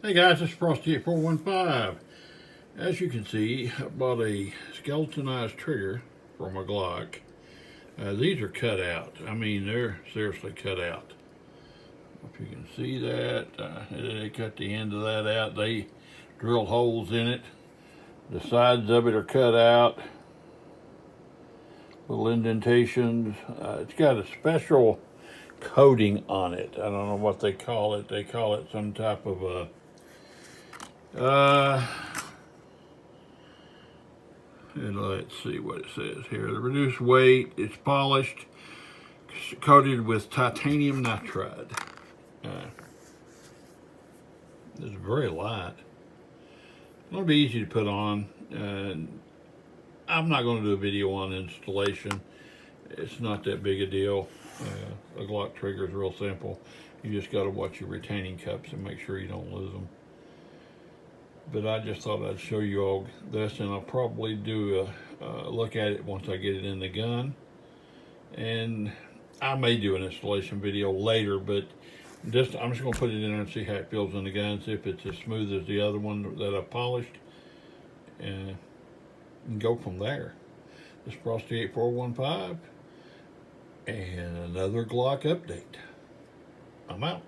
Hey guys, it's Frosty at 415. As you can see, I bought a skeletonized trigger for my Glock. These are cut out. I mean, they're seriously cut out. If you can see that, they cut the end of that out. They drilled holes in it. The sides of it are cut out. Little indentations. It's got a special coating on it. I don't know what they call it. They call it some type of a and let's see what it says here. The reduced weight, it's polished, coated with titanium nitride. It's very light. It'll be easy to put on. I'm not going to do a video on installation. It's not that big a deal. A Glock trigger is real simple. You just got to watch your retaining cups and make sure you don't lose them. But I just thought I'd show you all this, and I'll probably do a look at it once I get it in the gun. And I may do an installation video later, but I'm just going to put it in there and see how it feels in the gun, see if it's as smooth as the other one that I polished, and go from there. This is Frosty 8415, and another Glock update. I'm out.